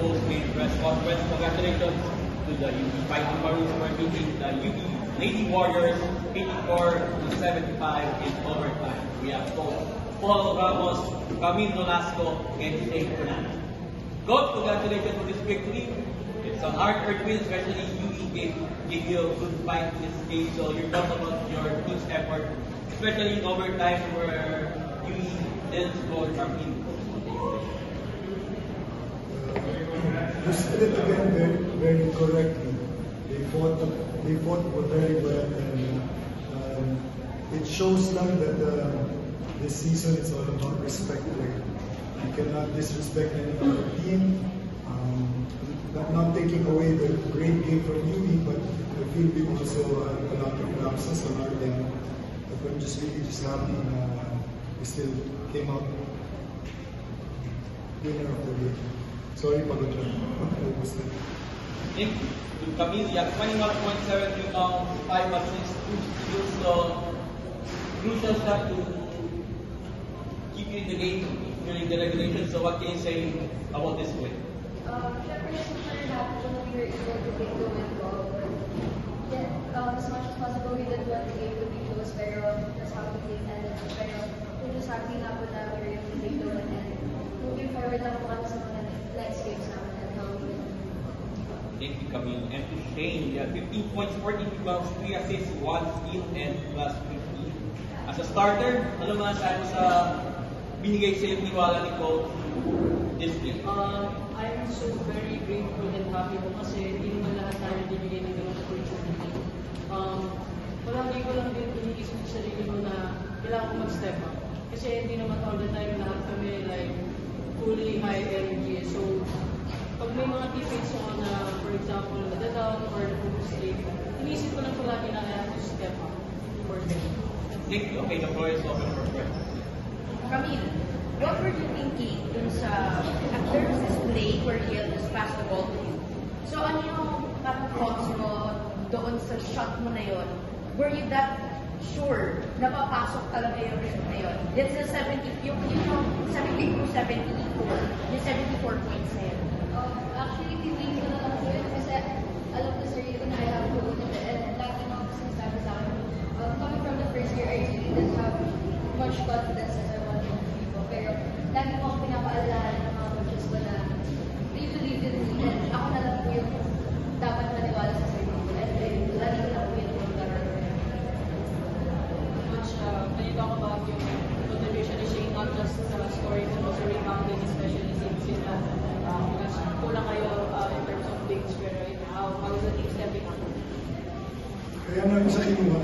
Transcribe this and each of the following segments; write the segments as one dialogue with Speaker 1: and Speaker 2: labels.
Speaker 1: post-game press conference. Congratulations to the UP Fighting Maroons for beating the UP Lady Warriors 84-75 in overtime. We have Paul Ramos, Camille Nolasco, and Shane Fernandez. Coach, congratulations for this victory. It's an hard-earned win, especially UE gave you a good fight in this game. So you're proud about your team's effort, especially in overtime where UE didn't score from in.
Speaker 2: You said it again very correctly. They fought very well, and it shows them that this season is all about respect. Like, you cannot disrespect any other team. Not taking away the great game from UE, but I feel we also a lot of lapses on our end. But I'm just really happy we still came out winner of the game. Sorry, Pagotran.
Speaker 1: Thank you. To Camille, you have 21.7 rebounds, 5 assists, 2 steals. So crucial stuff to keep you in the game during the regulation. So what can you say about this win?
Speaker 3: Syempre, super happy when we were able to take the win goal. As much as possible, we didn't want the game to be close, pero that's how the game ended. Pero we're just happy na po na we were able to take the win, and moving forward lang po kami sa mga next games namin and how we win.
Speaker 1: Thank you, Camille. And to Shane, you have 15 points, 14 rebounds, 3 assists, 1 steal, and plus 15. As a starter, ano masasabi mo sa binigay sa iyo niwala ni Coach this game?
Speaker 4: I'm so very grateful and happy po kasi hindi naman lahat tayo bibigay ng ganung opportunity. Palagi ko lang din iniisip sa sarili ko na kailangan ko mag-step up. Kasi hindi naman all the time lahat kami like fully high energy. So, pag may mga teammates ako na, for example, nadadown or nag-frustrate, iniisip ko lang palagi na I have to step up for them.
Speaker 1: Thank you. Okay, the floor is open for questions.
Speaker 5: Camille, what were you thinking dun sa, there was this play where Yale just passed the ball to you. So ano yung parang thoughts mo doon sa shot mo na yun? Were you that sure na papasok talaga yung shot na yun? It's the 70, yung 70 to 74, yung 74 points na yun.
Speaker 3: Actually, tinitin ko na lang po yun kasi alam ko sarili ko na I have to win it. And lagi na ako sinasabi sa akin, coming from the first year, I really didn't have much confidence as I wanted to be. Pero lagi ko akong pinapaalala ng mga coaches ko na they believe in me. And ako na lang po yung dapat maniwala sa sarili ko. And lagi ko lang po yung magkaroon.
Speaker 4: Coach, when you talk about yung contribution ni Shane, not just scoring, but also rebounding, especially since yun na kulang kayo in terms of bigs, pero how is the team stepping up?
Speaker 2: Kaya namin siya kinuha.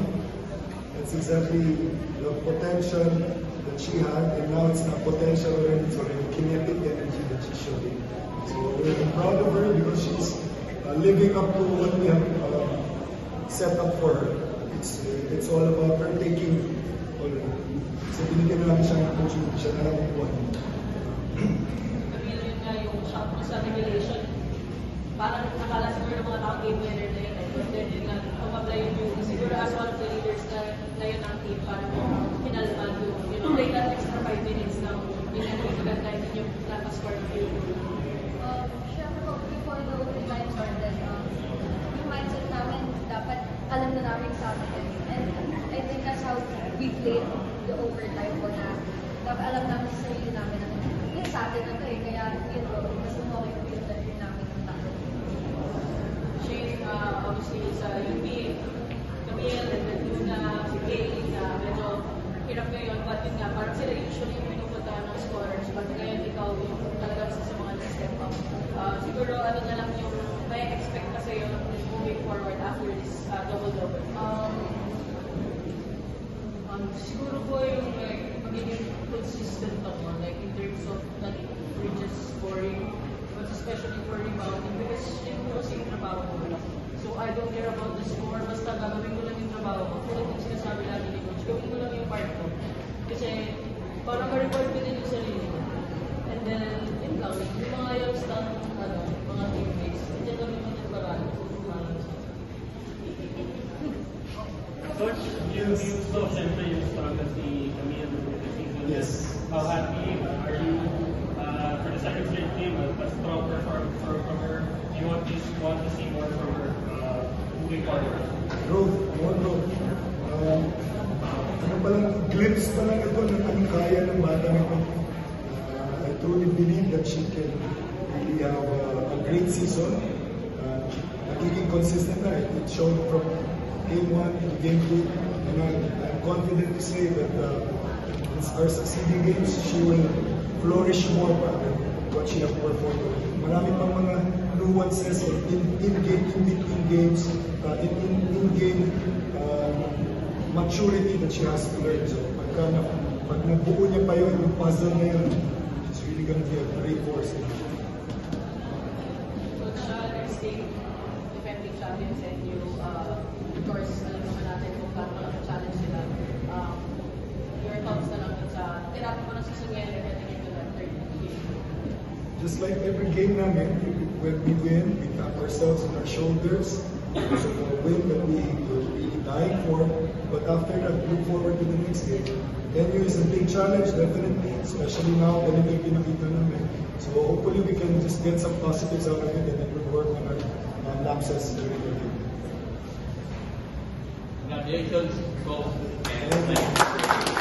Speaker 2: That's exactly the potential that she had, and now it's not potential already, it's already kinetic energy that she's showing. So we're proud of her because she's living up to what we have set up for her. It's all about her taking all of it. So binigyan namin siya ng coaching, siya na lang ang buwan.
Speaker 4: Camille, yun nga yung shot mo sa regulation. Parang nakala siguro ng mga game winner na yun. But then yun nga, pag-apply yung duty. Siguro as one of the leaders na yun ang team, parang pinalman yung play that extra 5 minutes na yun ang maganda yung nakascore ng field goal.
Speaker 3: Siyempre po, before the overtime started, yung mindset namin, dapat alam na namin sa amin. And I think that's how we played the overtime po na dapat alam namin sa sarili namin na yun sa atin na ito eh. Kaya yun po, mas umokay po yung dahil namin ng tao.
Speaker 4: Shane, obviously sa UP, Camille, and then Luna, si Kay, medyo hirap ngayon. But yun nga, parang sila usually yung pinupuntahan ng scorers. But ngayon ikaw yung talagang isa sa mga step up. Siguro ano na lang yung may expect ka sa'yo moving forward after this double-double. Siguro po yung like, magiging consistent ako, like in terms of not just scoring, but especially for rebounding, because yun po kasi yung trabaho ko. So I don't care about the score, basta gagawin ko lang yung trabaho ko. Tulad yung sinasabi lagi ni Coach, gawin ko lang yung part ko. Kasi para ma-reward ko din yung sarili ko. And then, yun lang, yung mga youngsters, mga teammates, hindi kami mag-paraan.
Speaker 6: Coach, you saw siyempre yung struggle si Camille this season.
Speaker 2: Yes.
Speaker 6: How happy are you for the second straight game, a strong performance for want to see more from her moving forward?
Speaker 2: Growth, more growth. Ano palang, glimpse pa lang ito ng anong kaya ng bata nito. I truly believe that she can really have a great season. Nagiging consistent na. It showed from game 1 to game 2. And I'm confident to say that in our succeeding games, she will flourish more pa than what she has performed. Marami pang mga nuances or in-game, in-between games, in-game maturity that she has to learn. So pag nabuo niya pa yun, yung puzzle na yun, she's really gonna be a great force.
Speaker 4: Coach, next game, defending champions and you, of course, alam naman natin kung paano challenge sila. Your thoughts na lang sa tinapos mo ng season ngayon and heading into that third game?
Speaker 2: Just like every game namin, when we win, we tap ourselves on our shoulders. It's a win that we were really dying for. But after that, look forward to the next game. NU is a big challenge, definitely, especially now, ganito yung pinakita namin. So hopefully we can just get some positives out of it and then we'll work on our lapses during the game.
Speaker 1: Congratulations, Coach.
Speaker 2: Thank you.